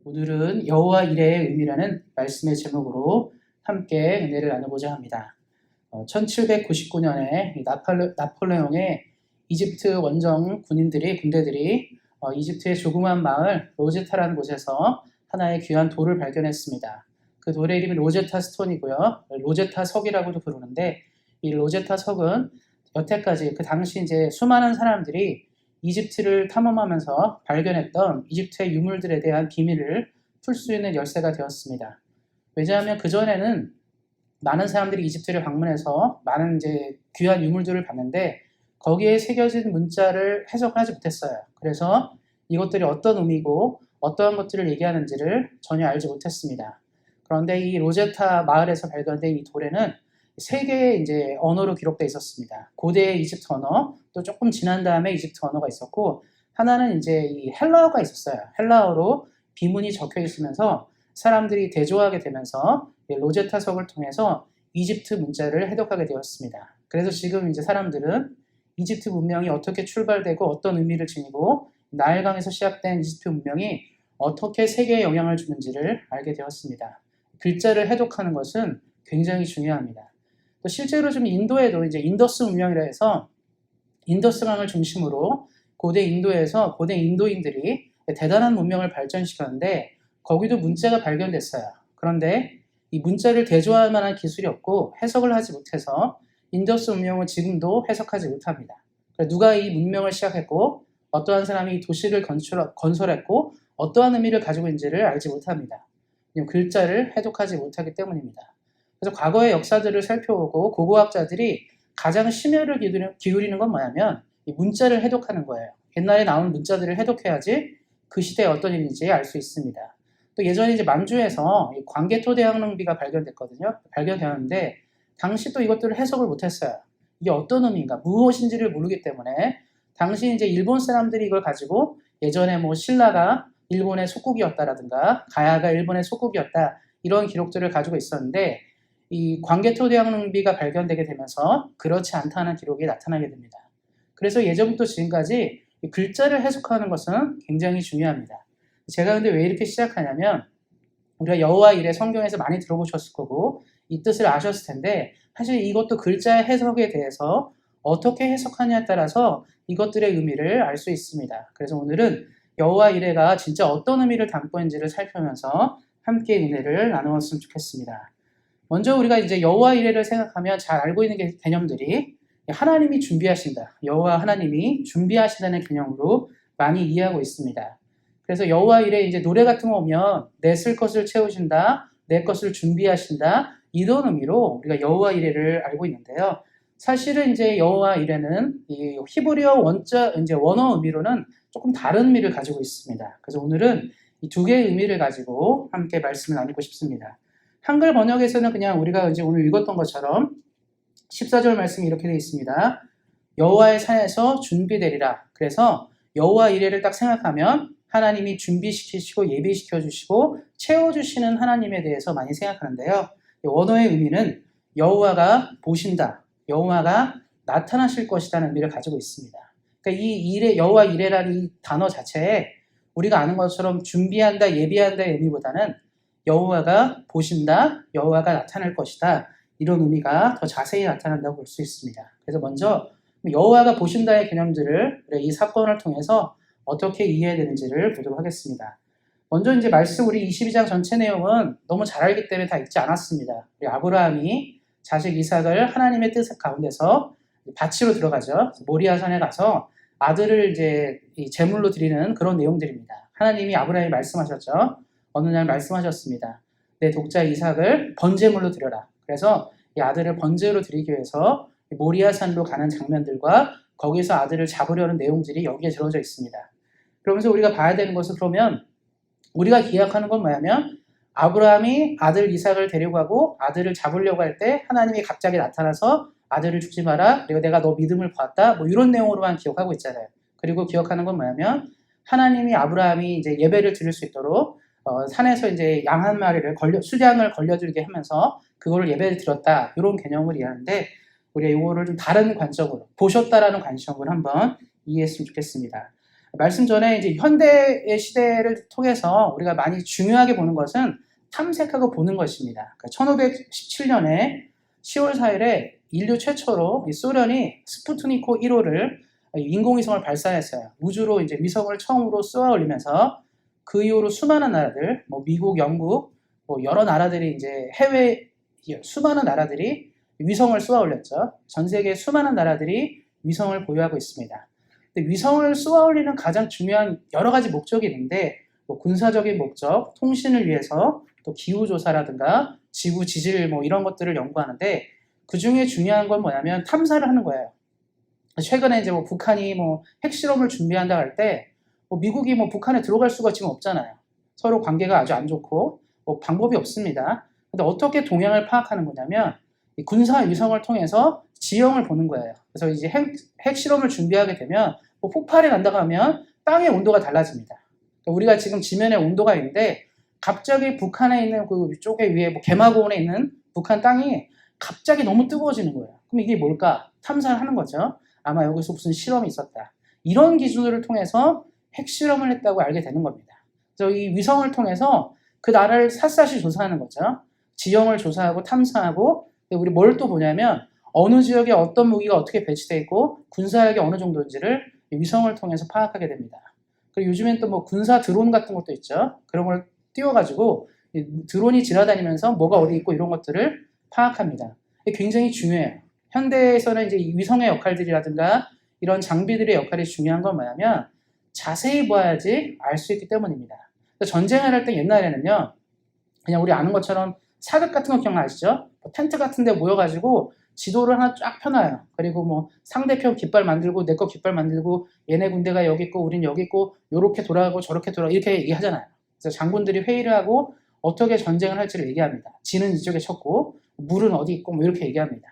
오늘은 여호와 이레의 의미라는 말씀의 제목으로 함께 은혜를 나누고자 합니다. 1799년에 나폴레옹의 이집트 원정 군대들이 이집트의 조그만 마을 로제타라는 곳에서 하나의 귀한 돌을 발견했습니다. 그 돌의 이름이 로제타 스톤이고요. 로제타 석이라고도 부르는데 이 로제타 석은 여태까지 그 당시 이제 수많은 사람들이 이집트를 탐험하면서 발견했던 이집트의 유물들에 대한 비밀을 풀 수 있는 열쇠가 되었습니다. 왜냐하면 그전에는 많은 사람들이 이집트를 방문해서 많은 이제 귀한 유물들을 봤는데 거기에 새겨진 문자를 해석하지 못했어요. 그래서 이것들이 어떤 의미고 어떠한 것들을 얘기하는지를 전혀 알지 못했습니다. 그런데 이 로제타 마을에서 발견된 이 돌에는 세 개의 이제 언어로 기록되어 있었습니다. 고대의 이집트 언어, 또 조금 지난 다음에 이집트 언어가 있었고, 하나는 이제 이 헬라어가 있었어요. 헬라어로 비문이 적혀 있으면서 사람들이 대조하게 되면서 로제타석을 통해서 이집트 문자를 해독하게 되었습니다. 그래서 지금 이제 사람들은 이집트 문명이 어떻게 출발되고 어떤 의미를 지니고 나일강에서 시작된 이집트 문명이 어떻게 세계에 영향을 주는지를 알게 되었습니다. 글자를 해독하는 것은 굉장히 중요합니다. 또 실제로 좀 인도에도 이제 인더스 문명이라 해서 인더스강을 중심으로 고대 인도에서 고대 인도인들이 대단한 문명을 발전시켰는데 거기도 문자가 발견됐어요. 그런데 이 문자를 대조할 만한 기술이 없고 해석을 하지 못해서 인더스 문명은 지금도 해석하지 못합니다. 누가 이 문명을 시작했고 어떠한 사람이 이 도시를 건설했고 어떠한 의미를 가지고 있는지를 알지 못합니다. 글자를 해독하지 못하기 때문입니다. 그래서 과거의 역사들을 살펴보고 고고학자들이 가장 심혈을 기울이는 건 뭐냐면 이 문자를 해독하는 거예요. 옛날에 나온 문자들을 해독해야지 그 시대에 어떤 일인지 알 수 있습니다. 또 예전에 이제 만주에서 광개토대왕릉비가 발견되었는데 당시 또 이것들을 해석을 못했어요. 이게 어떤 의미인가, 무엇인지를 모르기 때문에 당시 이제 일본 사람들이 이걸 가지고 예전에 뭐 신라가 일본의 속국이었다라든가 가야가 일본의 속국이었다 이런 기록들을 가지고 있었는데 이 광개토대왕릉비가 발견되게 되면서 그렇지 않다는 기록이 나타나게 됩니다. 그래서 예전부터 지금까지 글자를 해석하는 것은 굉장히 중요합니다. 제가 근데 왜 이렇게 시작하냐면 우리가 여호와 이레 성경에서 많이 들어보셨을 거고 이 뜻을 아셨을 텐데 사실 이것도 글자의 해석에 대해서 어떻게 해석하냐에 따라서 이것들의 의미를 알 수 있습니다. 그래서 오늘은 여호와 이레가 진짜 어떤 의미를 담고 있는지를 살펴보면서 함께 은혜를 나누었으면 좋겠습니다. 먼저 우리가 이제 여호와 이레를 생각하면 잘 알고 있는 개념들이 하나님이 준비하신다. 여호와 하나님이 준비하신다는 개념으로 많이 이해하고 있습니다. 그래서 여호와 이레 이제 노래 같은 거 오면 내 쓸 것을 채우신다, 내 것을 준비하신다 이런 의미로 우리가 여호와 이레를 알고 있는데요. 사실은 이제 여호와 이레는 이 히브리어 원어 의미로는 조금 다른 의미를 가지고 있습니다. 그래서 오늘은 이 두 개의 의미를 가지고 함께 말씀을 나누고 싶습니다. 한글 번역에서는 그냥 우리가 이제 오늘 읽었던 것처럼 14절 말씀이 이렇게 되어 있습니다. 여호와의 산에서 준비되리라. 그래서 여호와 이레를 딱 생각하면 하나님이 준비시키시고 예비시켜 주시고 채워주시는 하나님에 대해서 많이 생각하는데요. 원어의 의미는 여호와가 보신다. 여호와가 나타나실 것이라는 의미를 가지고 있습니다. 그러니까 이 여호와 이레라는 이 단어 자체에 우리가 아는 것처럼 준비한다, 예비한다의 의미보다는 여호와가 보신다, 여호와가 나타날 것이다 이런 의미가 더 자세히 나타난다고 볼 수 있습니다. 그래서 먼저 여호와가 보신다의 개념들을 이 사건을 통해서 어떻게 이해해야 되는지를 보도록 하겠습니다. 먼저 이제 말씀 우리 22장 전체 내용은 너무 잘 알기 때문에 다 읽지 않았습니다. 우리 아브라함이 자식 이삭을 하나님의 뜻 가운데서 밭으로 들어가죠. 모리아산에 가서 아들을 이제 제물로 드리는 그런 내용들입니다. 하나님이 아브라함이 말씀하셨죠. 어느 날 말씀하셨습니다. 내 독자 이삭을 번제물로 드려라. 그래서 이 아들을 번제로 드리기 위해서 모리아산으로 가는 장면들과 거기서 아들을 잡으려는 내용들이 여기에 들어져 있습니다. 그러면서 우리가 봐야 되는 것은 그러면 우리가 기억하는 건 뭐냐면 아브라함이 아들 이삭을 데리고 가고 아들을 잡으려고 할 때 하나님이 갑자기 나타나서 아들을 죽지 마라. 그리고 내가 너 믿음을 보았다. 뭐 이런 내용으로만 기억하고 있잖아요. 그리고 기억하는 건 뭐냐면 하나님이 아브라함이 이제 예배를 드릴 수 있도록 산에서 이제 양 한 마리를 수량을 걸려들게 하면서 그거를 예배를 드렸다. 이런 개념을 이해하는데 우리가 이거를 좀 다른 관점으로 보셨다라는 관점으로 한번 이해했으면 좋겠습니다. 말씀 전에 이제 현대의 시대를 통해서 우리가 많이 중요하게 보는 것은 탐색하고 보는 것입니다. 1517년에 10월 4일에 인류 최초로 소련이 스푸트니크 1호를 인공위성을 발사했어요. 우주로 이제 위성을 처음으로 쏘아 올리면서 그 이후로 수많은 나라들, 뭐 미국, 영국, 뭐 여러 나라들이 이제 해외 수많은 나라들이 위성을 쏘아 올렸죠. 전 세계 수많은 나라들이 위성을 보유하고 있습니다. 근데 위성을 쏘아 올리는 가장 중요한 여러 가지 목적이 있는데 뭐 군사적인 목적, 통신을 위해서 또 기후조사라든가 지구 지질 뭐 이런 것들을 연구하는데 그 중에 중요한 건 뭐냐면 탐사를 하는 거예요. 최근에 이제 뭐 북한이 뭐 핵실험을 준비한다 할 때 뭐 미국이 뭐 북한에 들어갈 수가 지금 없잖아요. 서로 관계가 아주 안 좋고 뭐 방법이 없습니다. 근데 어떻게 동향을 파악하는 거냐면 이 군사 위성을 통해서 지형을 보는 거예요. 그래서 이제 핵실험을 준비하게 되면 뭐 폭발이 난다고 하면 땅의 온도가 달라집니다. 그러니까 우리가 지금 지면에 온도가 있는데 갑자기 북한에 있는 그 쪽에 위에 뭐 개마고원에 있는 북한 땅이 갑자기 너무 뜨거워지는 거예요. 그럼 이게 뭘까? 탐사를 하는 거죠. 아마 여기서 무슨 실험이 있었다. 이런 기준을 통해서 핵실험을 했다고 알게 되는 겁니다. 그래서 이 위성을 통해서 그 나라를 샅샅이 조사하는 거죠. 지형을 조사하고 탐사하고 우리 뭘 또 보냐면 어느 지역에 어떤 무기가 어떻게 배치되어 있고 군사력이 어느 정도인지를 위성을 통해서 파악하게 됩니다. 그리고 요즘엔 또 뭐 군사 드론 같은 것도 있죠. 그런 걸 띄워가지고 드론이 지나다니면서 뭐가 어디 있고 이런 것들을 파악합니다. 이게 굉장히 중요해요. 현대에서는 이제 위성의 역할들이라든가 이런 장비들의 역할이 중요한 건 뭐냐면 자세히 봐야지 알 수 있기 때문입니다. 전쟁을 할 때 옛날에는요, 그냥 우리 아는 것처럼 사극 같은 거 기억나시죠? 텐트 같은 데 모여가지고 지도를 하나 쫙 펴놔요. 그리고 뭐 상대편 깃발 만들고 내 거 깃발 만들고 얘네 군대가 여기 있고 우린 여기 있고 요렇게 돌아가고 저렇게 돌아가고 이렇게 얘기하잖아요. 그래서 장군들이 회의를 하고 어떻게 전쟁을 할지를 얘기합니다. 지는 이쪽에 쳤고 물은 어디 있고 뭐 이렇게 얘기합니다.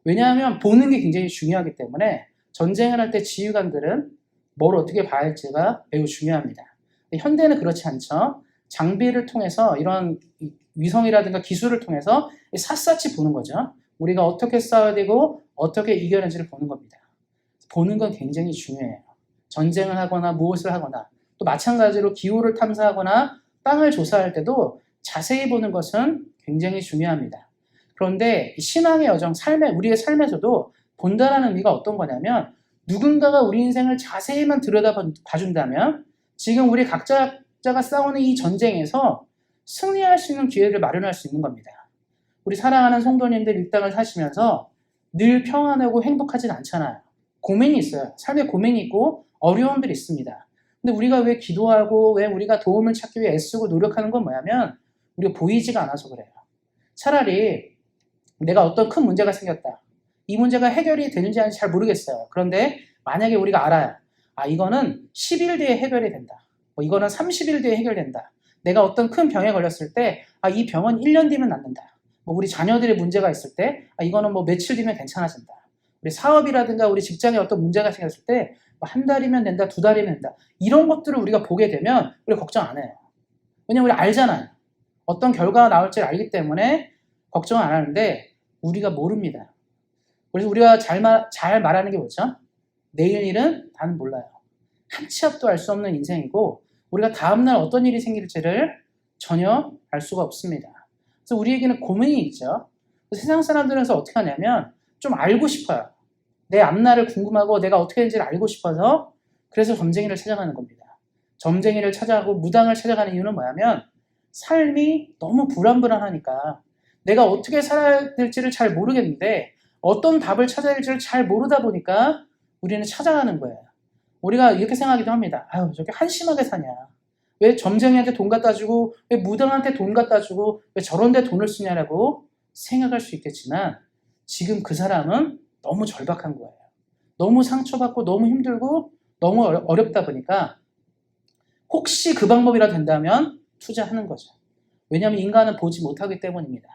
왜냐하면 보는 게 굉장히 중요하기 때문에 전쟁을 할 때 지휘관들은 뭘 어떻게 봐야 할지가 매우 중요합니다. 현대는 그렇지 않죠. 장비를 통해서 이런 위성이라든가 기술을 통해서 샅샅이 보는 거죠. 우리가 어떻게 싸워야 되고 어떻게 이겨내지를 보는 겁니다. 보는 건 굉장히 중요해요. 전쟁을 하거나 무엇을 하거나 또 마찬가지로 기후를 탐사하거나 땅을 조사할 때도 자세히 보는 것은 굉장히 중요합니다. 그런데 신앙의 여정, 우리의 삶에서도 본다라는 의미가 어떤 거냐면 누군가가 우리 인생을 자세히만 들여다봐준다면 지금 우리 각자가 싸우는 이 전쟁에서 승리할 수 있는 기회를 마련할 수 있는 겁니다. 우리 사랑하는 성도님들 이 땅을 사시면서 늘 평안하고 행복하진 않잖아요. 고민이 있어요. 삶에 고민이 있고 어려움들이 있습니다. 근데 우리가 왜 기도하고 왜 우리가 도움을 찾기 위해 애쓰고 노력하는 건 뭐냐면 우리가 보이지가 않아서 그래요. 차라리 내가 어떤 큰 문제가 생겼다. 이 문제가 해결이 되는지 아닌지 잘 모르겠어요. 그런데 만약에 우리가 알아요. 이거는 10일 뒤에 해결이 된다. 이거는 30일 뒤에 해결된다. 내가 어떤 큰 병에 걸렸을 때 이 병은 1년 뒤면 낫는다. 우리 자녀들의 문제가 있을 때 이거는 뭐 며칠 뒤면 괜찮아진다. 우리 사업이라든가 우리 직장에 어떤 문제가 생겼을 때 한 달이면 된다, 2달이면 된다. 이런 것들을 우리가 보게 되면 우리 걱정 안 해요. 왜냐면 우리 알잖아요. 어떤 결과가 나올지를 알기 때문에 걱정 안 하는데 우리가 모릅니다. 그래서 우리가 잘 말하는 게 뭐죠? 내일 일은 나는 몰라요. 한 치 앞도 알 수 없는 인생이고 우리가 다음날 어떤 일이 생길지를 전혀 알 수가 없습니다. 그래서 우리에게는 고민이 있죠. 세상 사람들에서 어떻게 하냐면 좀 알고 싶어요. 내 앞날을 궁금하고 내가 어떻게 되는지를 알고 싶어서 그래서 점쟁이를 찾아가는 겁니다. 점쟁이를 찾아가고 무당을 찾아가는 이유는 뭐냐면 삶이 너무 불안불안하니까 내가 어떻게 살아야 될지를 잘 모르겠는데 어떤 답을 찾아야 될지를 잘 모르다 보니까 우리는 찾아가는 거예요. 우리가 이렇게 생각하기도 합니다. 저렇게 한심하게 사냐. 왜 점쟁이한테 돈 갖다 주고 왜 무당한테 돈 갖다 주고 왜 저런 데 돈을 쓰냐라고 생각할 수 있겠지만 지금 그 사람은 너무 절박한 거예요. 너무 상처받고 너무 힘들고 너무 어렵다 보니까 혹시 그 방법이라 된다면 투자하는 거죠. 왜냐하면 인간은 보지 못하기 때문입니다.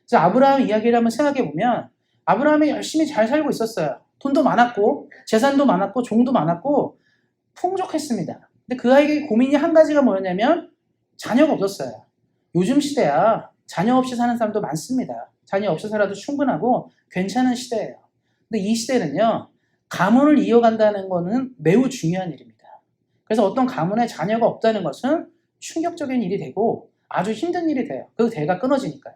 그래서 아브라함 이야기를 한번 생각해 보면 아브라함이 열심히 잘 살고 있었어요. 돈도 많았고 재산도 많았고 종도 많았고 풍족했습니다. 근데 그 아이의 고민이 한 가지가 뭐였냐면 자녀가 없었어요. 요즘 시대야 자녀 없이 사는 사람도 많습니다. 자녀 없이 살아도 충분하고 괜찮은 시대예요. 근데 이 시대는요. 가문을 이어간다는 거는 매우 중요한 일입니다. 그래서 어떤 가문에 자녀가 없다는 것은 충격적인 일이 되고 아주 힘든 일이 돼요. 그 대가 끊어지니까요.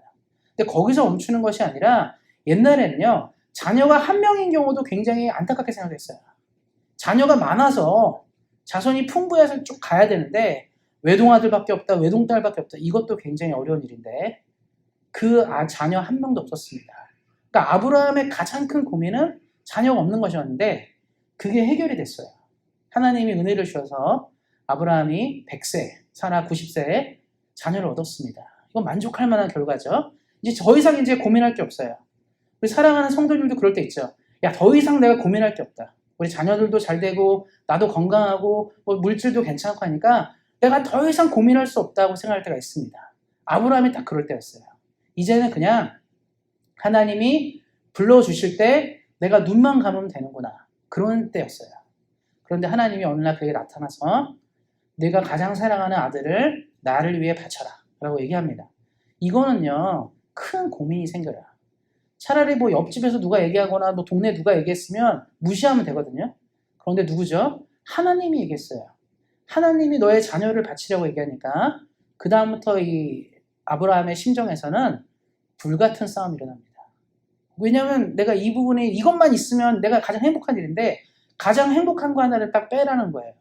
근데 거기서 멈추는 것이 아니라 옛날에는요, 자녀가 한 명인 경우도 굉장히 안타깝게 생각했어요. 자녀가 많아서 자손이 풍부해서 쭉 가야 되는데 외동아들밖에 없다, 외동딸밖에 없다. 이것도 굉장히 어려운 일인데 그 자녀 한 명도 없었습니다. 그러니까 아브라함의 가장 큰 고민은 자녀가 없는 것이었는데 그게 해결이 됐어요. 하나님이 은혜를 주셔서 아브라함이 100세, 사라 90세에 자녀를 얻었습니다. 이건 만족할 만한 결과죠. 이제 더 이상 이제 고민할 게 없어요. 우리 사랑하는 성도님도 그럴 때 있죠. 야, 더 이상 내가 고민할 게 없다. 우리 자녀들도 잘 되고 나도 건강하고 뭐 물질도 괜찮고 하니까 내가 더 이상 고민할 수 없다고 생각할 때가 있습니다. 아브라함이 딱 그럴 때였어요. 이제는 그냥 하나님이 불러주실 때 내가 눈만 감으면 되는구나. 그런 때였어요. 그런데 하나님이 어느 날 그에게 나타나서 내가 가장 사랑하는 아들을 나를 위해 바쳐라 라고 얘기합니다. 이거는요, 큰 고민이 생겨요. 차라리 뭐 옆집에서 누가 얘기하거나 뭐 동네 누가 얘기했으면 무시하면 되거든요. 그런데 누구죠? 하나님이 얘기했어요. 하나님이 너의 자녀를 바치려고 얘기하니까 그 다음부터 이 아브라함의 심정에서는 불같은 싸움이 일어납니다. 왜냐하면 내가 이 부분이 이것만 있으면 내가 가장 행복한 일인데 가장 행복한 거 하나를 딱 빼라는 거예요.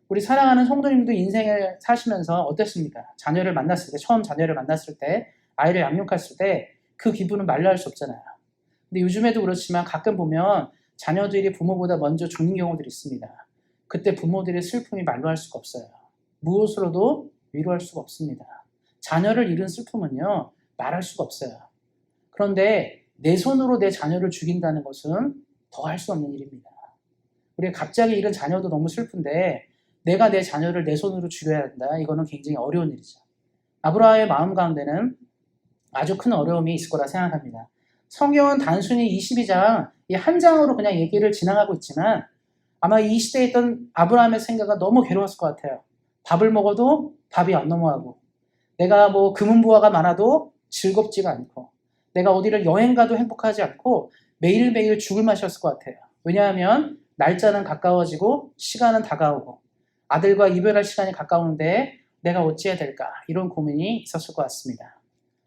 우리 사랑하는 성도님도 인생을 사시면서 어땠습니까? 자녀를 만났을 때, 처음 자녀를 만났을 때, 아이를 양육했을 때 그 기분은 말로 할 수 없잖아요. 근데 요즘에도 그렇지만 가끔 보면 자녀들이 부모보다 먼저 죽는 경우들이 있습니다. 그때 부모들의 슬픔이 말로 할 수가 없어요. 무엇으로도 위로할 수가 없습니다. 자녀를 잃은 슬픔은요, 말할 수가 없어요. 그런데 내 손으로 내 자녀를 죽인다는 것은 더 할 수 없는 일입니다. 우리가 갑자기 잃은 자녀도 너무 슬픈데 내가 내 자녀를 내 손으로 죽여야 한다. 이거는 굉장히 어려운 일이죠. 아브라함의 마음 가운데는 아주 큰 어려움이 있을 거라 생각합니다. 성경은 단순히 22장 이 한 장으로 그냥 얘기를 지나가고 있지만 아마 이 시대에 있던 아브라함의 생각은 너무 괴로웠을 것 같아요. 밥을 먹어도 밥이 안 넘어가고 내가 뭐 금은부화가 많아도 즐겁지가 않고 내가 어디를 여행 가도 행복하지 않고 매일매일 죽을 맛이었을 것 같아요. 왜냐하면 날짜는 가까워지고 시간은 다가오고 아들과 이별할 시간이 가까우는데 내가 어찌해야 될까 이런 고민이 있었을 것 같습니다.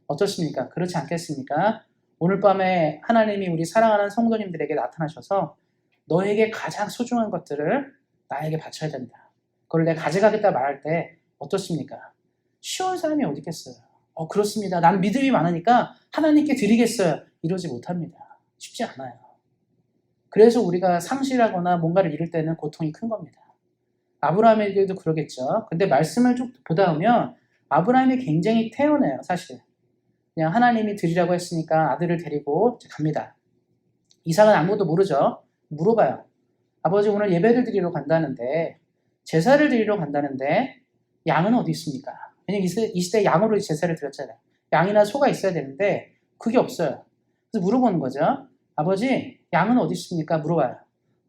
어떻습니까? 그렇지 않겠습니까? 오늘 밤에 하나님이 우리 사랑하는 성도님들에게 나타나셔서 너에게 가장 소중한 것들을 나에게 바쳐야 된다. 그걸 내가 가져가겠다 말할 때 어떻습니까? 쉬운 사람이 어디 있겠어요? 그렇습니다. 난 믿음이 많으니까 하나님께 드리겠어요. 이러지 못합니다. 쉽지 않아요. 그래서 우리가 상실하거나 뭔가를 잃을 때는 고통이 큰 겁니다. 아브라함에게도 그러겠죠. 근데 말씀을 쭉 보다 보면 아브라함이 굉장히 태연해요, 사실. 그냥 하나님이 드리라고 했으니까 아들을 데리고 갑니다. 이삭은 아무것도 모르죠. 물어봐요. 아버지 오늘 예배를 드리러 간다는데 제사를 드리러 간다는데 양은 어디 있습니까? 왜냐면 이 시대에 양으로 제사를 드렸잖아요. 양이나 소가 있어야 되는데 그게 없어요. 그래서 물어보는 거죠. 아버지 양은 어디 있습니까? 물어봐요.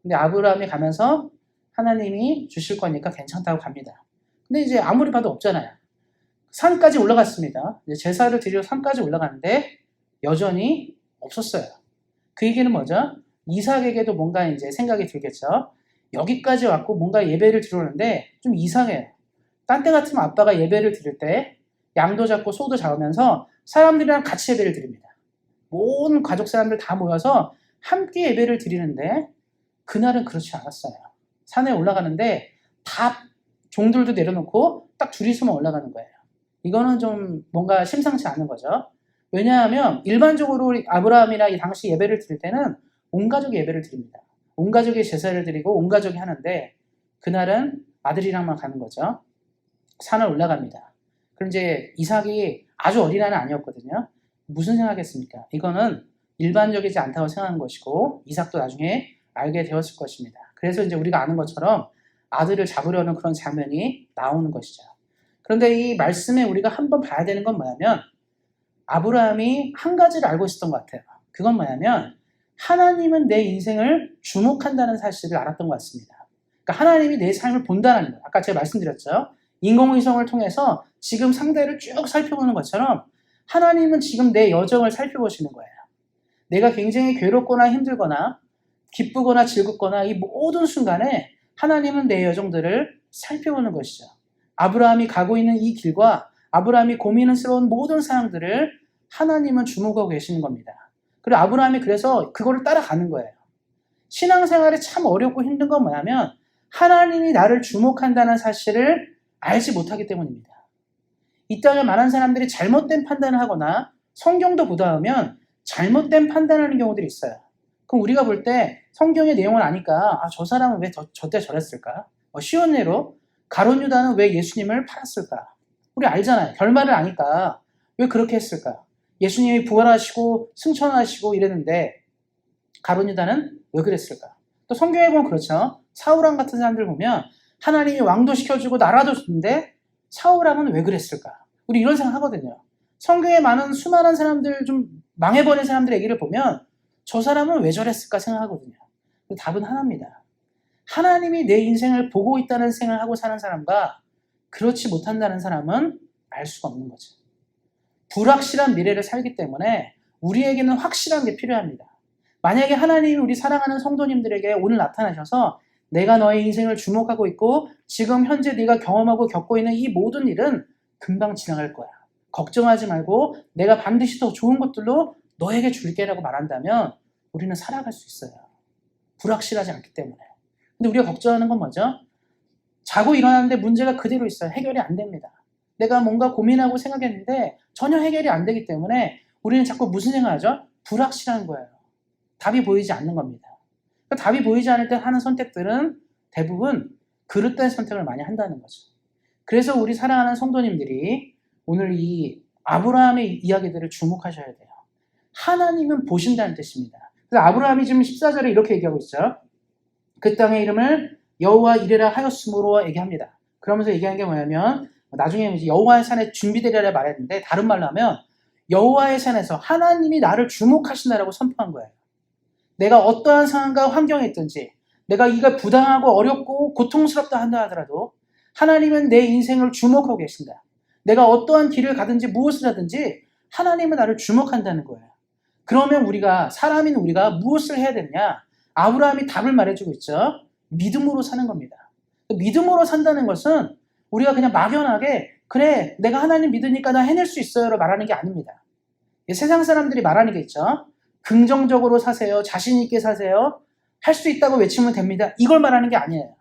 근데 아브라함이 가면서 하나님이 주실 거니까 괜찮다고 갑니다. 근데 이제 아무리 봐도 없잖아요. 산까지 올라갔습니다. 이제 제사를 드리러 산까지 올라갔는데 여전히 없었어요. 그 얘기는 뭐죠? 이삭에게도 뭔가 이제 생각이 들겠죠. 여기까지 왔고 뭔가 예배를 드리는데 좀 이상해요. 딴 때 같으면 아빠가 예배를 드릴 때 양도 잡고 소도 잡으면서 사람들이랑 같이 예배를 드립니다. 모든 가족 사람들 다 모여서 함께 예배를 드리는데 그날은 그렇지 않았어요. 산에 올라가는데 다 종들도 내려놓고 딱 둘이서만 올라가는 거예요. 이거는 좀 뭔가 심상치 않은 거죠. 왜냐하면 일반적으로 아브라함이나 이 당시 예배를 드릴 때는 온 가족이 예배를 드립니다. 온 가족이 제사를 드리고 온 가족이 하는데 그날은 아들이랑만 가는 거죠. 산을 올라갑니다. 그럼 이제 이삭이 아주 어린아이는 아니었거든요. 무슨 생각했습니까? 이거는 일반적이지 않다고 생각한 것이고 이삭도 나중에 알게 되었을 것입니다. 그래서 이제 우리가 아는 것처럼 아들을 잡으려는 그런 장면이 나오는 것이죠. 그런데 이 말씀에 우리가 한번 봐야 되는 건 뭐냐면 아브라함이 한 가지를 알고 있었던 것 같아요. 그건 뭐냐면 하나님은 내 인생을 주목한다는 사실을 알았던 것 같습니다. 그러니까 하나님이 내 삶을 본다는 거예요. 아까 제가 말씀드렸죠. 인공위성을 통해서 지금 상대를 쭉 살펴보는 것처럼 하나님은 지금 내 여정을 살펴보시는 거예요. 내가 굉장히 괴롭거나 힘들거나 기쁘거나 즐겁거나 이 모든 순간에 하나님은 내 여정들을 살펴보는 것이죠. 아브라함이 가고 있는 이 길과 아브라함이 고민스러운 모든 사항들을 하나님은 주목하고 계시는 겁니다. 그리고 아브라함이 그래서 그거를 따라가는 거예요. 신앙생활이 참 어렵고 힘든 건 뭐냐면 하나님이 나를 주목한다는 사실을 알지 못하기 때문입니다. 이 땅에 많은 사람들이 잘못된 판단을 하거나 성경도 보다 보면 잘못된 판단을 하는 경우들이 있어요. 그럼 우리가 볼 때 성경의 내용을 아니까 저 사람은 왜 저때 저랬을까? 쉬운 예로 가룟 유다는 왜 예수님을 팔았을까? 우리 알잖아요. 결말을 아니까 왜 그렇게 했을까? 예수님이 부활하시고 승천하시고 이랬는데 가룟 유다는 왜 그랬을까? 또 성경에 보면 그렇죠. 사울왕 같은 사람들 보면 하나님이 왕도 시켜주고 나라도 줬는데 사울왕은 왜 그랬을까? 우리 이런 생각 하거든요. 성경에 많은 수많은 사람들 좀 망해버린 사람들의 얘기를 보면 저 사람은 왜 저랬을까 생각하거든요. 답은 하나입니다. 하나님이 내 인생을 보고 있다는 생각을 하고 사는 사람과 그렇지 못한다는 사람은 알 수가 없는 거죠. 불확실한 미래를 살기 때문에 우리에게는 확실한 게 필요합니다. 만약에 하나님이 우리 사랑하는 성도님들에게 오늘 나타나셔서 내가 너의 인생을 주목하고 있고 지금 현재 네가 경험하고 겪고 있는 이 모든 일은 금방 지나갈 거야. 걱정하지 말고 내가 반드시 더 좋은 것들로 너에게 줄게라고 말한다면 우리는 살아갈 수 있어요. 불확실하지 않기 때문에. 근데 우리가 걱정하는 건 뭐죠? 자고 일어났는데 문제가 그대로 있어요. 해결이 안 됩니다. 내가 뭔가 고민하고 생각했는데 전혀 해결이 안 되기 때문에 우리는 자꾸 무슨 생각하죠? 불확실한 거예요. 답이 보이지 않는 겁니다. 그러니까 답이 보이지 않을 때 하는 선택들은 대부분 그릇된 선택을 많이 한다는 거죠. 그래서 우리 사랑하는 성도님들이 오늘 이 아브라함의 이야기들을 주목하셔야 돼요. 하나님은 보신다는 뜻입니다. 그래서 아브라함이 지금 14절에 이렇게 얘기하고 있죠. 그 땅의 이름을 여호와 이레라 하였으므로 얘기합니다. 그러면서 얘기한 게 뭐냐면 나중에 이제 여호와의 산에 준비되리라 말했는데 다른 말로 하면 여호와의 산에서 하나님이 나를 주목하신다라고 선포한 거예요. 내가 어떠한 상황과 환경에 있든지 내가 이가 부당하고 어렵고 고통스럽다 한다 하더라도 하나님은 내 인생을 주목하고 계신다. 내가 어떠한 길을 가든지 무엇을 하든지 하나님은 나를 주목한다는 거예요. 그러면 우리가 사람인 우리가 무엇을 해야 되느냐? 아브라함이 답을 말해주고 있죠. 믿음으로 사는 겁니다. 믿음으로 산다는 것은 우리가 그냥 막연하게 그래 내가 하나님 믿으니까 나 해낼 수 있어요 로 말하는 게 아닙니다. 세상 사람들이 말하는 게 있죠. 긍정적으로 사세요. 자신 있게 사세요. 할 수 있다고 외치면 됩니다. 이걸 말하는 게 아니에요.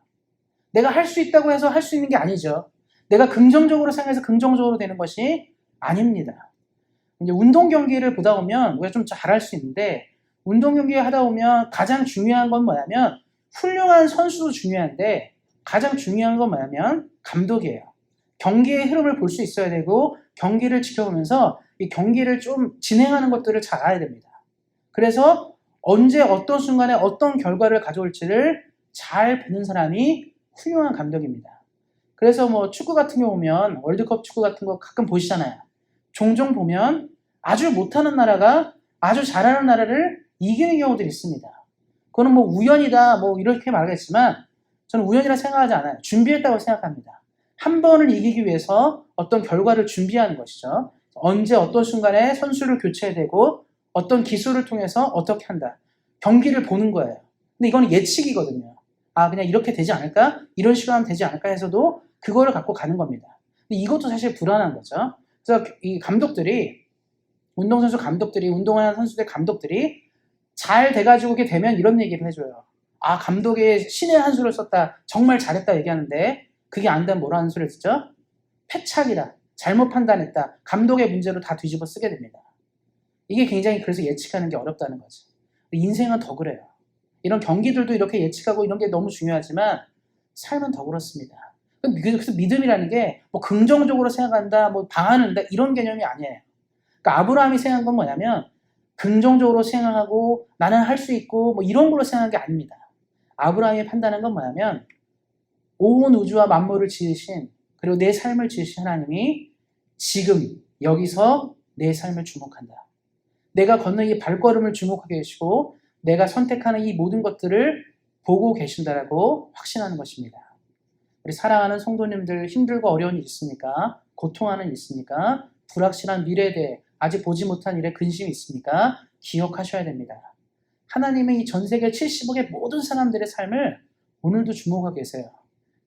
내가 할 수 있다고 해서 할 수 있는 게 아니죠. 내가 긍정적으로 생각해서 긍정적으로 되는 것이 아닙니다. 이제 운동 경기를 보다 보면 우리가 좀 잘할 수 있는데 운동 경기 하다 보면 가장 중요한 건 뭐냐면 훌륭한 선수도 중요한데 가장 중요한 건 뭐냐면 감독이에요. 경기의 흐름을 볼 수 있어야 되고 경기를 지켜보면서 이 경기를 좀 진행하는 것들을 잘 알아야 됩니다. 그래서 언제 어떤 순간에 어떤 결과를 가져올지를 잘 보는 사람이 훌륭한 감독입니다. 그래서 뭐 축구 같은 경우 보면 월드컵 축구 같은 거 가끔 보시잖아요. 종종 보면 아주 못하는 나라가 아주 잘하는 나라를 이기는 경우들이 있습니다. 그거는 뭐 우연이다 뭐 이렇게 말하겠지만 저는 우연이라 생각하지 않아요. 준비했다고 생각합니다. 한 번을 이기기 위해서 어떤 결과를 준비하는 것이죠. 언제 어떤 순간에 선수를 교체해야 되고 어떤 기술을 통해서 어떻게 한다. 경기를 보는 거예요. 근데 이거는 예측이거든요. 그냥 이렇게 되지 않을까? 이런 식으로 하면 되지 않을까 해서도 그거를 갖고 가는 겁니다. 근데 이것도 사실 불안한 거죠. 그래서 이 감독들이 운동선수 감독들이 운동하는 선수들 감독들이 잘 돼가지고 이렇게 되면 이런 얘기를 해줘요. 감독이 신의 한 수를 썼다. 정말 잘했다 얘기하는데 그게 안 되면 뭐라는 소리를 듣죠? 패착이다. 잘못 판단했다. 감독의 문제로 다 뒤집어 쓰게 됩니다. 이게 굉장히 그래서 예측하는 게 어렵다는 거죠. 인생은 더 그래요. 이런 경기들도 이렇게 예측하고 이런 게 너무 중요하지만 삶은 더 그렇습니다. 그래서 믿음이라는 게 뭐 긍정적으로 생각한다, 뭐 방하는다 이런 개념이 아니에요. 그러니까 아브라함이 생각한 건 뭐냐면 긍정적으로 생각하고 나는 할 수 있고 뭐 이런 걸로 생각한 게 아닙니다. 아브라함이 판단한 건 뭐냐면 온 우주와 만물을 지으신 그리고 내 삶을 지으신 하나님이 지금 여기서 내 삶을 주목한다. 내가 걷는 이 발걸음을 주목하게 계시고 내가 선택하는 이 모든 것들을 보고 계신다라고 확신하는 것입니다. 우리 사랑하는 성도님들 힘들고 어려운 일 있습니까? 고통하는 일 있습니까? 불확실한 미래에 대해 아직 보지 못한 일에 근심이 있습니까? 기억하셔야 됩니다. 하나님은 이 전 세계 70억의 모든 사람들의 삶을 오늘도 주목하고 계세요.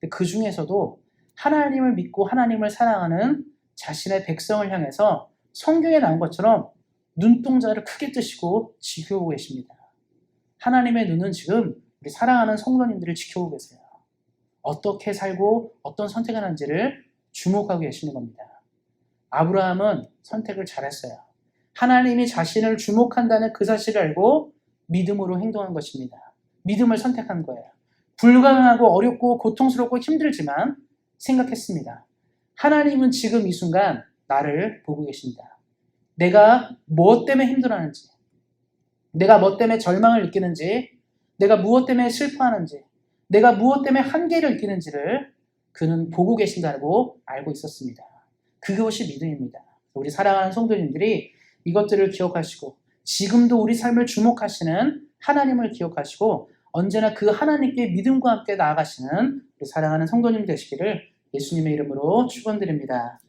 근데 그 중에서도 하나님을 믿고 하나님을 사랑하는 자신의 백성을 향해서 성경에 나온 것처럼 눈동자를 크게 뜨시고 지켜보고 계십니다. 하나님의 눈은 지금 우리 사랑하는 성도님들을 지켜보고 계세요. 어떻게 살고 어떤 선택을 하는지를 주목하고 계시는 겁니다. 아브라함은 선택을 잘했어요. 하나님이 자신을 주목한다는 그 사실을 알고 믿음으로 행동한 것입니다. 믿음을 선택한 거예요. 불가능하고 어렵고 고통스럽고 힘들지만 생각했습니다. 하나님은 지금 이 순간 나를 보고 계신다. 내가 무엇 때문에 힘들어하는지, 내가 무엇 때문에 절망을 느끼는지, 내가 무엇 때문에 슬퍼하는지, 내가 무엇 때문에 한계를 느끼는지를 그는 보고 계신다고 알고 있었습니다. 그것이 믿음입니다. 우리 사랑하는 성도님들이 이것들을 기억하시고 지금도 우리 삶을 주목하시는 하나님을 기억하시고 언제나 그 하나님께 믿음과 함께 나아가시는 우리 사랑하는 성도님 되시기를 예수님의 이름으로 축원드립니다.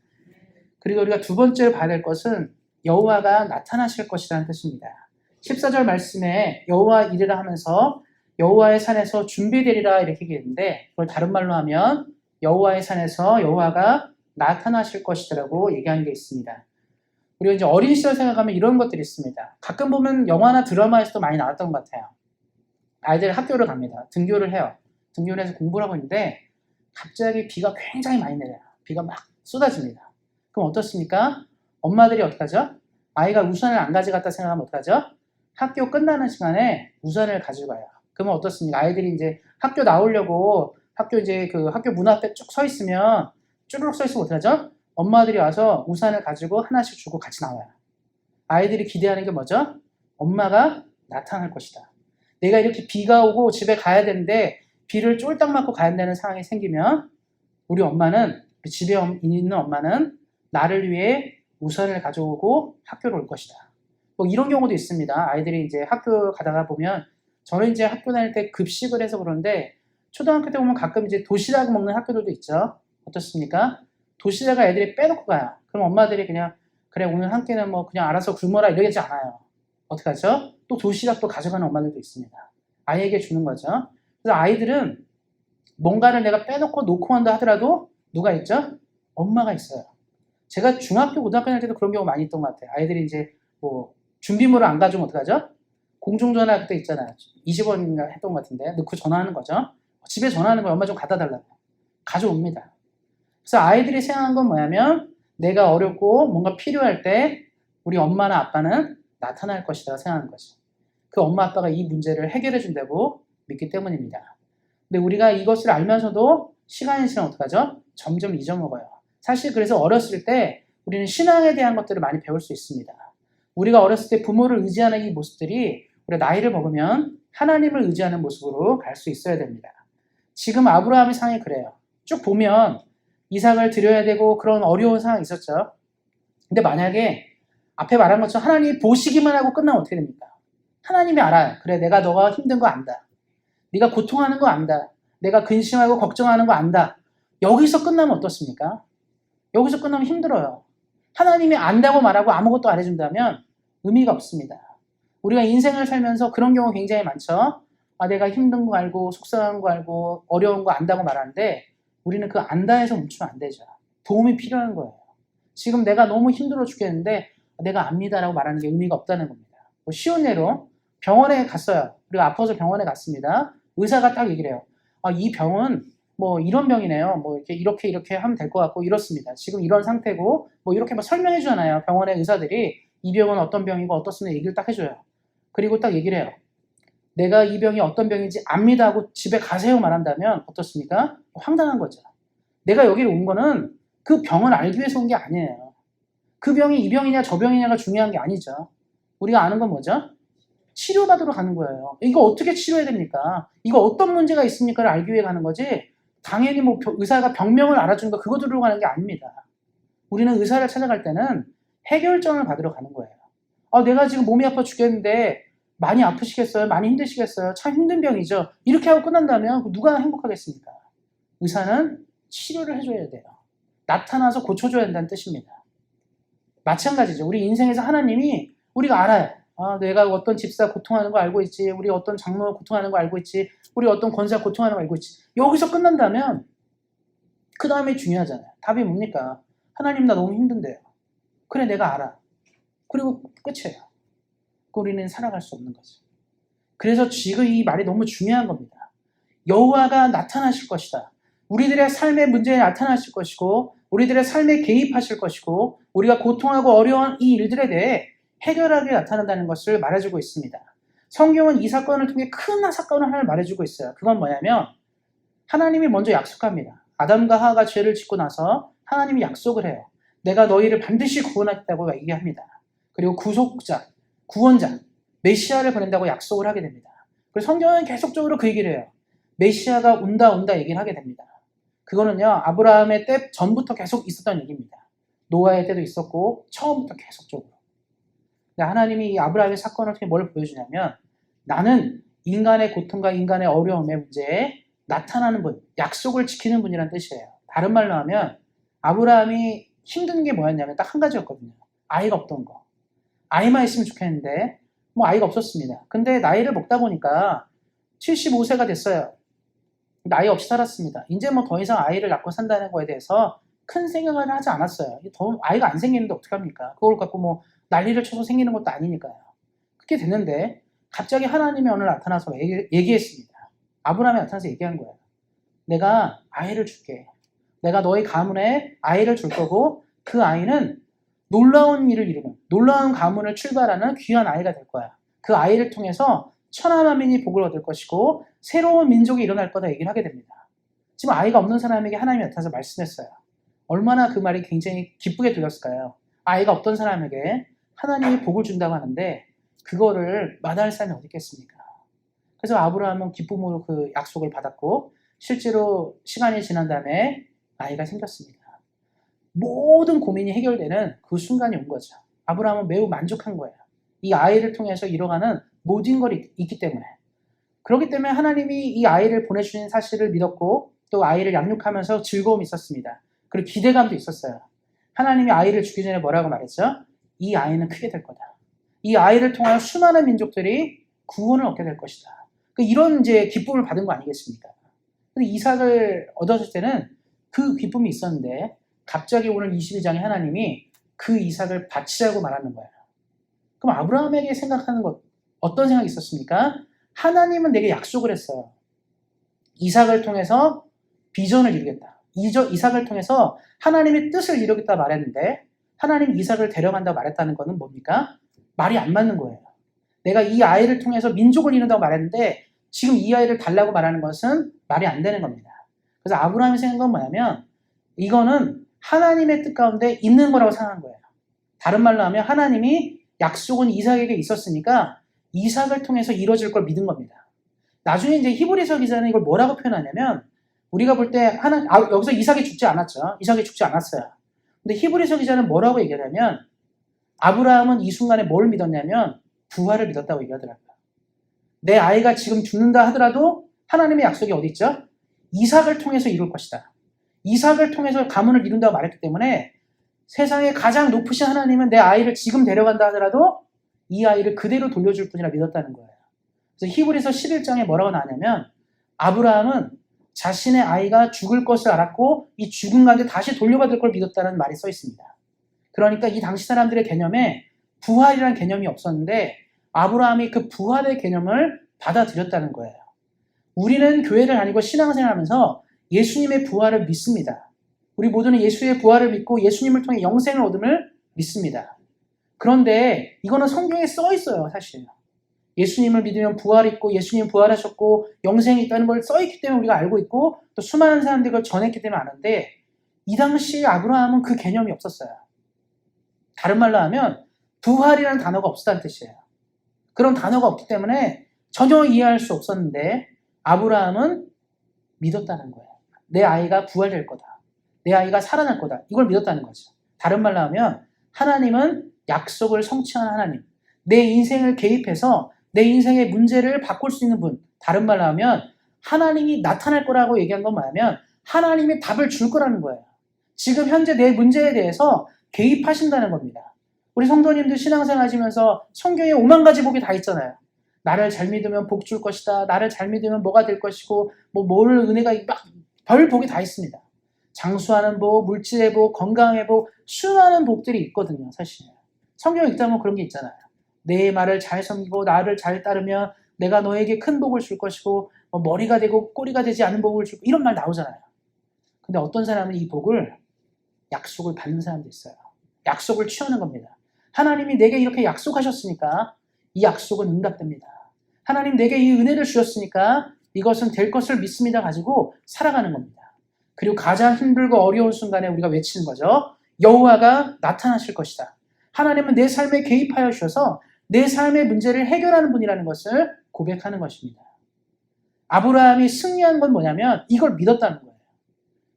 그리고 우리가 두 번째로 봐야 될 것은 여호와가 나타나실 것이라는 뜻입니다. 14절 말씀에 여호와 이르라 하면서 여호와의 산에서 준비되리라 이렇게 얘기했는데 그걸 다른 말로 하면 여호와의 산에서 여호와가 나타나실 것이라고 얘기한 게 있습니다. 우리가 이제 어린 시절 생각하면 이런 것들이 있습니다. 가끔 보면 영화나 드라마에서도 많이 나왔던 것 같아요. 아이들이 학교를 갑니다. 등교를 해요. 등교를 해서 공부를 하고 있는데 갑자기 비가 굉장히 많이 내려요. 비가 막 쏟아집니다. 그럼 어떻습니까? 엄마들이 어떡하죠? 아이가 우산을 안 가져갔다 생각하면 어떡하죠? 학교 끝나는 시간에 우산을 가져가요. 그러면 어떻습니까? 아이들이 이제 학교 나오려고 학교 문 앞에 쭉 서 있으면 쭈르륵 서 있으면 어떡하죠? 엄마들이 와서 우산을 가지고 하나씩 주고 같이 나와요. 아이들이 기대하는 게 뭐죠? 엄마가 나타날 것이다. 내가 이렇게 비가 오고 집에 가야 되는데 비를 쫄딱 맞고 가야 된다는 상황이 생기면 우리 엄마는, 집에 있는 엄마는 나를 위해 우산을 가져오고 학교로 올 것이다. 뭐 이런 경우도 있습니다. 아이들이 이제 학교 가다가 보면 저는 이제 학교 다닐 때 급식을 해서 그런데 초등학교 때 보면 가끔 이제 도시락 먹는 학교들도 있죠. 어떻습니까? 도시락을 애들이 빼놓고 가요. 그럼 엄마들이 그냥 그래 오늘 한 끼는 뭐 그냥 알아서 굶어라 이러지 않아요. 어떻게 하죠? 또 도시락도 가져가는 엄마들도 있습니다. 아이에게 주는 거죠. 그래서 아이들은 뭔가를 내가 빼놓고 놓고 한다 하더라도 누가 있죠? 엄마가 있어요. 제가 중학교, 고등학교 다닐 때도 그런 경우 많이 있던 것 같아요. 아이들이 이제 뭐 준비물을 안 가져오면 어떡하죠? 공중전화 그때 있잖아요. 20원인가 했던 것 같은데 넣고 전화하는 거죠. 집에 전화하는 거예요. 엄마 좀 갖다 달라고. 가져옵니다. 그래서 아이들이 생각한 건 뭐냐면 내가 어렵고 뭔가 필요할 때 우리 엄마나 아빠는 나타날 것이다 생각하는 거죠. 그 엄마 아빠가 이 문제를 해결해 준다고 믿기 때문입니다. 근데 우리가 이것을 알면서도 시간이 지나면 어떡하죠? 점점 잊어먹어요. 사실 그래서 어렸을 때 우리는 신앙에 대한 것들을 많이 배울 수 있습니다. 우리가 어렸을 때 부모를 의지하는 이 모습들이 우리가 나이를 먹으면 하나님을 의지하는 모습으로 갈 수 있어야 됩니다. 지금 아브라함의 상황이 그래요. 쭉 보면 이삭을 드려야 되고 그런 어려운 상황이 있었죠. 근데 만약에 앞에 말한 것처럼 하나님이 보시기만 하고 끝나면 어떻게 됩니까? 하나님이 알아요. 그래 내가 너가 힘든 거 안다. 네가 고통하는 거 안다. 내가 근심하고 걱정하는 거 안다. 여기서 끝나면 어떻습니까? 여기서 끝나면 힘들어요. 하나님이 안다고 말하고 아무것도 안 해준다면 의미가 없습니다. 우리가 인생을 살면서 그런 경우 굉장히 많죠. 내가 힘든 거 알고 속상한 거 알고 어려운 거 안다고 말하는데 우리는 그 안다에서 멈추면 안 되죠. 도움이 필요한 거예요. 지금 내가 너무 힘들어 죽겠는데 내가 압니다라고 말하는 게 의미가 없다는 겁니다. 뭐 쉬운 예로 병원에 갔어요. 우리가 아파서 병원에 갔습니다. 의사가 딱 얘기를 해요. 이 병은 뭐 이런 병이네요. 뭐 이렇게 하면 될 것 같고 이렇습니다. 지금 이런 상태고 뭐 이렇게 막 설명해 주잖아요. 병원의 의사들이 이 병은 어떤 병이고 어떻습니다. 얘기를 딱 해줘요. 그리고 딱 얘기를 해요. 내가 이 병이 어떤 병인지 압니다 하고 집에 가세요 말한다면 어떻습니까? 황당한 거죠. 내가 여기를 온 거는 그 병을 알기 위해서 온 게 아니에요. 그 병이 이 병이냐 저 병이냐가 중요한 게 아니죠. 우리가 아는 건 뭐죠? 치료받으러 가는 거예요. 이거 어떻게 치료해야 됩니까? 이거 어떤 문제가 있습니까를 알기 위해 가는 거지 당연히 뭐 의사가 병명을 알아주는 거 그거 들으러 가는 게 아닙니다. 우리는 의사를 찾아갈 때는 해결점을 받으러 가는 거예요. 내가 지금 몸이 아파 죽겠는데 많이 아프시겠어요? 많이 힘드시겠어요? 참 힘든 병이죠. 이렇게 하고 끝난다면 누가 행복하겠습니까? 의사는 치료를 해줘야 돼요. 나타나서 고쳐줘야 된다는 뜻입니다. 마찬가지죠. 우리 인생에서 하나님이 우리가 알아요. 내가 어떤 집사 고통하는 거 알고 있지. 우리 어떤 장로 고통하는 거 알고 있지. 우리 어떤 권사 고통하는 거 알고 있지. 여기서 끝난다면 그 다음에 중요하잖아요. 답이 뭡니까? 하나님 나 너무 힘든데요. 그래 내가 알아. 그리고 끝이에요. 우리는 살아갈 수 없는 거죠. 그래서 지금 이 말이 너무 중요한 겁니다. 여호와가 나타나실 것이다. 우리들의 삶의 문제에 나타나실 것이고 우리들의 삶에 개입하실 것이고 우리가 고통하고 어려운 이 일들에 대해 해결하게 나타난다는 것을 말해주고 있습니다. 성경은 이 사건을 통해 큰 사건을 하나 말해주고 있어요. 그건 뭐냐면 하나님이 먼저 약속합니다. 아담과 하와가 죄를 짓고 나서 하나님이 약속을 해요. 내가 너희를 반드시 구원하겠다고 얘기합니다. 그리고 구속자, 구원자, 메시아를 보낸다고 약속을 하게 됩니다. 그리고 성경은 계속적으로 그 얘기를 해요. 메시아가 온다 얘기를 하게 됩니다. 그거는요 아브라함의 때 전부터 계속 있었던 얘기입니다. 노아의 때도 있었고 처음부터 계속적으로. 하나님이 이 아브라함의 사건을 통해 뭘 보여주냐면 나는 인간의 고통과 인간의 어려움의 문제에 나타나는 분, 약속을 지키는 분이란 뜻이에요. 다른 말로 하면 아브라함이 힘든 게 뭐였냐면 딱 한 가지였거든요. 아이가 없던 거. 아이만 있으면 좋겠는데 뭐 아이가 없었습니다. 근데 나이를 먹다 보니까 75세가 됐어요. 나이 없이 살았습니다. 이제 뭐 더 이상 아이를 낳고 산다는 거에 대해서 큰 생각을 하지 않았어요. 더 아이가 안 생기는데 어떡합니까? 그걸 갖고 뭐 난리를 쳐서 생기는 것도 아니니까요. 그렇게 됐는데 갑자기 하나님이 오늘 나타나서 얘기했습니다. 아브라함이 나타나서 얘기한 거예요. 내가 아이를 줄게. 내가 너희 가문에 아이를 줄 거고 그 아이는 놀라운 일을 이루는 놀라운 가문을 출발하는 귀한 아이가 될 거야. 그 아이를 통해서 천하만민이 복을 얻을 것이고 새로운 민족이 일어날 거다 얘기를 하게 됩니다. 지금 아이가 없는 사람에게 하나님이 나타나서 말씀했어요. 얼마나 그 말이 굉장히 기쁘게 들렸을까요? 아이가 없던 사람에게 하나님이 복을 준다고 하는데 그거를 마다할 사람이 어디 있겠습니까? 그래서 아브라함은 기쁨으로 그 약속을 받았고 실제로 시간이 지난 다음에 아이가 생겼습니다. 모든 고민이 해결되는 그 순간이 온 거죠. 아브라함은 매우 만족한 거예요. 이 아이를 통해서 이뤄가는 모든 것이 있기 때문에. 그렇기 때문에 하나님이 이 아이를 보내주신 사실을 믿었고 또 아이를 양육하면서 즐거움이 있었습니다. 그리고 기대감도 있었어요. 하나님이 아이를 주기 전에 뭐라고 말했죠? 이 아이는 크게 될 거다. 이 아이를 통하여 수많은 민족들이 구원을 얻게 될 것이다. 이런 이제 기쁨을 받은 거 아니겠습니까? 근데 이삭을 얻었을 때는 그 기쁨이 있었는데 갑자기 오늘 22장에 하나님이 그 이삭을 바치라고 말하는 거예요. 그럼 아브라함에게 생각하는 것 어떤 생각이 있었습니까? 하나님은 내게 약속을 했어요. 이삭을 통해서 비전을 이루겠다. 이삭을 통해서 하나님의 뜻을 이루겠다 말했는데 하나님 이삭을 데려간다고 말했다는 것은 뭡니까? 말이 안 맞는 거예요. 내가 이 아이를 통해서 민족을 이룬다고 말했는데 지금 이 아이를 달라고 말하는 것은 말이 안 되는 겁니다. 그래서 아브라함이 생각한 건 뭐냐면 이거는 하나님의 뜻 가운데 있는 거라고 생각한 거예요. 다른 말로 하면 하나님이 약속은 이삭에게 있었으니까 이삭을 통해서 이루어질 걸 믿은 겁니다. 나중에 이제 히브리서 기자는 이걸 뭐라고 표현하냐면 우리가 볼 때 여기서 이삭이 죽지 않았죠. 이삭이 죽지 않았어요. 근데 히브리서 기자는 뭐라고 얘기하냐면 아브라함은 이 순간에 뭘 믿었냐면 부활을 믿었다고 얘기하더라고요. 내 아이가 지금 죽는다 하더라도 하나님의 약속이 어디 있죠? 이삭을 통해서 이룰 것이다. 이삭을 통해서 가문을 이룬다고 말했기 때문에 세상에 가장 높으신 하나님은 내 아이를 지금 데려간다 하더라도 이 아이를 그대로 돌려줄 뿐이라 믿었다는 거예요. 그래서 히브리서 11장에 뭐라고 나왔냐면 아브라함은 자신의 아이가 죽을 것을 알았고 이 죽은 가운데 다시 돌려받을 걸 믿었다는 말이 써 있습니다. 그러니까 이 당시 사람들의 개념에 부활이라는 개념이 없었는데 아브라함이 그 부활의 개념을 받아들였다는 거예요. 우리는 교회를 다니고 신앙생활하면서 예수님의 부활을 믿습니다. 우리 모두는 예수의 부활을 믿고 예수님을 통해 영생을 얻음을 믿습니다. 그런데 이거는 성경에 써 있어요, 사실. 예수님을 믿으면 부활이 있고 예수님 부활하셨고 영생이 있다는 걸 써 있기 때문에 우리가 알고 있고 또 수많은 사람들이 그걸 전했기 때문에 아는데 이 당시 아브라함은 그 개념이 없었어요. 다른 말로 하면 부활이라는 단어가 없었다는 뜻이에요. 그런 단어가 없기 때문에 전혀 이해할 수 없었는데 아브라함은 믿었다는 거예요. 내 아이가 부활될 거다. 내 아이가 살아날 거다. 이걸 믿었다는 거죠. 다른 말로 하면 하나님은 약속을 성취하는 하나님. 내 인생을 개입해서 내 인생의 문제를 바꿀 수 있는 분. 다른 말로 하면 하나님이 나타날 거라고 얘기한 건 뭐냐면 하나님이 답을 줄 거라는 거예요. 지금 현재 내 문제에 대해서 개입하신다는 겁니다. 우리 성도님들 신앙생활 하시면서 성경에 5만 가지 복이 다 있잖아요. 나를 잘 믿으면 복 줄 것이다. 나를 잘 믿으면 뭐가 될 것이고 뭘 은혜가 막 별 복이 다 있습니다. 장수하는 복, 물질의 복, 건강의 복, 수많은 복들이 있거든요. 사실 성경 읽다 보면 그런 게 있잖아요. 내 말을 잘 섬기고 나를 잘 따르면 내가 너에게 큰 복을 줄 것이고 머리가 되고 꼬리가 되지 않은 복을 줄, 이런 말 나오잖아요. 근데 어떤 사람은 이 복을 약속을 받는 사람도 있어요. 약속을 취하는 겁니다. 하나님이 내게 이렇게 약속하셨으니까 이 약속은 응답됩니다. 하나님 내게 이 은혜를 주셨으니까 이것은 될 것을 믿습니다 가지고 살아가는 겁니다. 그리고 가장 힘들고 어려운 순간에 우리가 외치는 거죠. 여호와가 나타나실 것이다. 하나님은 내 삶에 개입하여 주셔서 내 삶의 문제를 해결하는 분이라는 것을 고백하는 것입니다. 아브라함이 승리한 건 뭐냐면 이걸 믿었다는 거예요.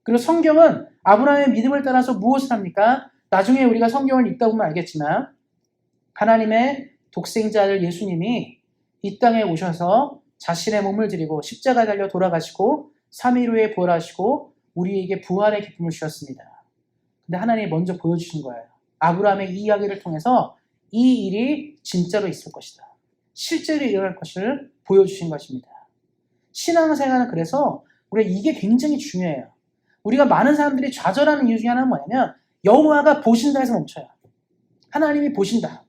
그리고 성경은 아브라함의 믿음을 따라서 무엇을 합니까? 나중에 우리가 성경을 읽다 보면 알겠지만 하나님의 독생자 아들 예수님이 이 땅에 오셔서 자신의 몸을 드리고 십자가에 달려 돌아가시고 3일 후에 부활하시고 우리에게 부활의 기쁨을 주셨습니다. 근데 하나님이 먼저 보여주신 거예요. 아브라함의 이 이야기를 통해서 이 일이 진짜로 있을 것이다. 실제로 일어날 것을 보여주신 것입니다. 신앙생활은 그래서 우리가 이게 굉장히 중요해요. 우리가 많은 사람들이 좌절하는 이유 중에 하나는 뭐냐면 여호와가 보신다 해서 멈춰요. 하나님이 보신다.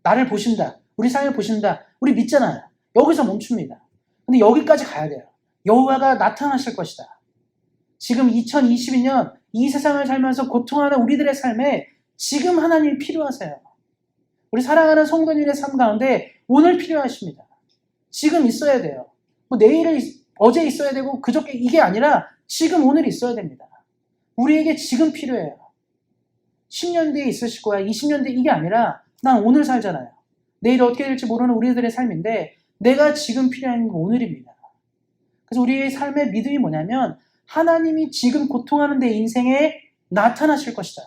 나를 보신다. 우리 삶을 보신다. 우리 믿잖아요. 여기서 멈춥니다. 근데 여기까지 가야 돼요. 여호와가 나타나실 것이다. 지금 2022년 이 세상을 살면서 고통하는 우리들의 삶에 지금 하나님이 필요하세요. 우리 사랑하는 성도님의 삶 가운데 오늘 필요하십니다. 지금 있어야 돼요. 뭐 내일은 어제 있어야 되고 그저께 이게 아니라 지금 오늘 있어야 됩니다. 우리에게 지금 필요해요. 10년 뒤에 있으실 거야. 20년 뒤에 이게 아니라 난 오늘 살잖아요. 내일 어떻게 될지 모르는 우리들의 삶인데 내가 지금 필요한 건 오늘입니다. 그래서 우리의 삶의 믿음이 뭐냐면 하나님이 지금 고통하는 내 인생에 나타나실 것이다.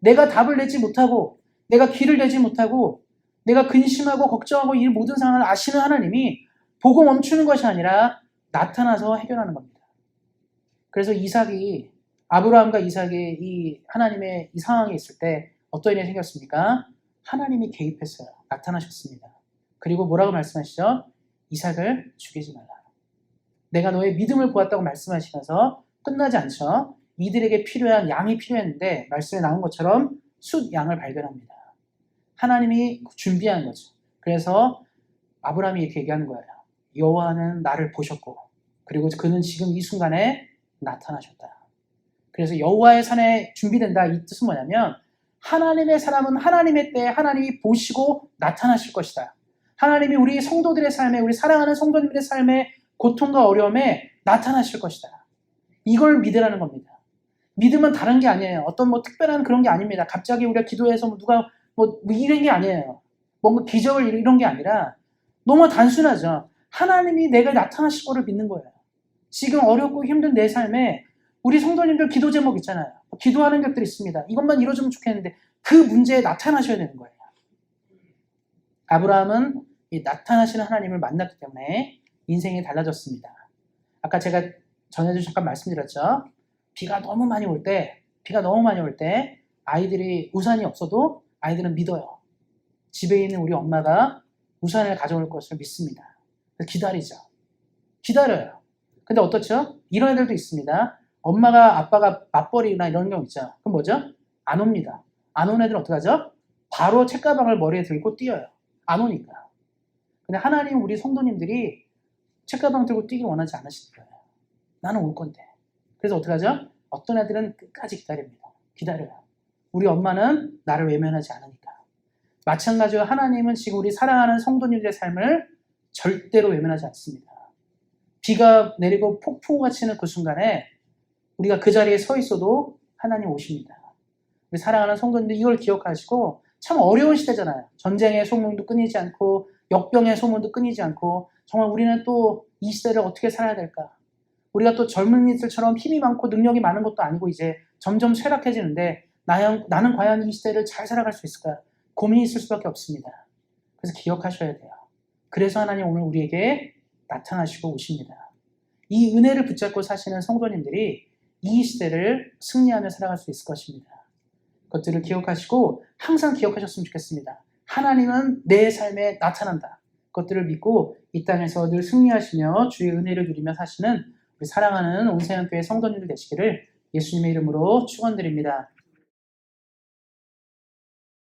내가 답을 내지 못하고 내가 길을 내지 못하고 내가 근심하고 걱정하고 이 모든 상황을 아시는 하나님이 보고 멈추는 것이 아니라 나타나서 해결하는 겁니다. 그래서 아브라함과 이삭이 이 하나님의 이 상황에 있을 때 어떤 일이 생겼습니까? 하나님이 개입했어요. 나타나셨습니다. 그리고 뭐라고 말씀하시죠? 이삭을 죽이지 말라. 내가 너의 믿음을 보았다고 말씀하시면서 끝나지 않죠. 이들에게 필요한 양이 필요했는데 말씀에 나온 것처럼 숫 양을 발견합니다. 하나님이 준비한 거죠. 그래서 아브라함이 이렇게 얘기하는 거예요. 여호와는 나를 보셨고 그리고 그는 지금 이 순간에 나타나셨다. 그래서 여호와의 산에 준비된다. 이 뜻은 뭐냐면 하나님의 사람은 하나님의 때에 하나님이 보시고 나타나실 것이다. 하나님이 우리 성도들의 삶에 우리 사랑하는 성도님들의 삶에 고통과 어려움에 나타나실 것이다. 이걸 믿으라는 겁니다. 믿음은 다른 게 아니에요. 어떤 특별한 그런 게 아닙니다. 갑자기 우리가 기도해서 누가 이런 게 아니에요. 뭔가 기적을 이런 게 아니라 너무 단순하죠. 하나님이 내가 나타나실 거를 믿는 거예요. 지금 어렵고 힘든 내 삶에 우리 성도님들 기도 제목 있잖아요. 기도하는 것들이 있습니다. 이것만 이루어지면 좋겠는데 그 문제에 나타나셔야 되는 거예요. 아브라함은 이 나타나시는 하나님을 만났기 때문에 인생이 달라졌습니다. 아까 제가 전에도 잠깐 말씀드렸죠. 비가 너무 많이 올 때 아이들이 우산이 없어도 아이들은 믿어요. 집에 있는 우리 엄마가 우산을 가져올 것을 믿습니다. 그래서 기다려요. 근데 어떻죠? 이런 애들도 있습니다. 엄마가 아빠가 맞벌이나 이런 경우 있죠. 그럼 뭐죠? 안 옵니다. 안 온 애들은 어떻게 하죠? 바로 책가방을 머리에 들고 뛰어요. 안 오니까. 근데 하나님 우리 성도님들이 책가방 들고 뛰길 원하지 않으시는 거예요. 나는 올 건데. 그래서 어떻게 하죠? 어떤 애들은 끝까지 기다려요. 우리 엄마는 나를 외면하지 않으니까. 마찬가지로 하나님은 지금 우리 사랑하는 성도님들의 삶을 절대로 외면하지 않습니다. 비가 내리고 폭풍우가 치는 그 순간에 우리가 그 자리에 서 있어도 하나님 오십니다. 우리 사랑하는 성도님들 이걸 기억하시고 참 어려운 시대잖아요. 전쟁의 소문도 끊이지 않고 역병의 소문도 끊이지 않고 정말 우리는 또 이 시대를 어떻게 살아야 될까? 우리가 또 젊은이들처럼 힘이 많고 능력이 많은 것도 아니고 이제 점점 쇠락해지는데 나는 과연 이 시대를 잘 살아갈 수 있을까? 고민이 있을 수밖에 없습니다. 그래서 기억하셔야 돼요. 그래서 하나님 오늘 우리에게 나타나시고 오십니다. 이 은혜를 붙잡고 사시는 성도님들이 이 시대를 승리하며 살아갈 수 있을 것입니다. 그것들을 기억하시고 항상 기억하셨으면 좋겠습니다. 하나님은 내 삶에 나타난다. 그것들을 믿고 이 땅에서 늘 승리하시며 주의 은혜를 누리며 사시는 우리 사랑하는 온세현교회 성도님들 되시기를 예수님의 이름으로 축원드립니다.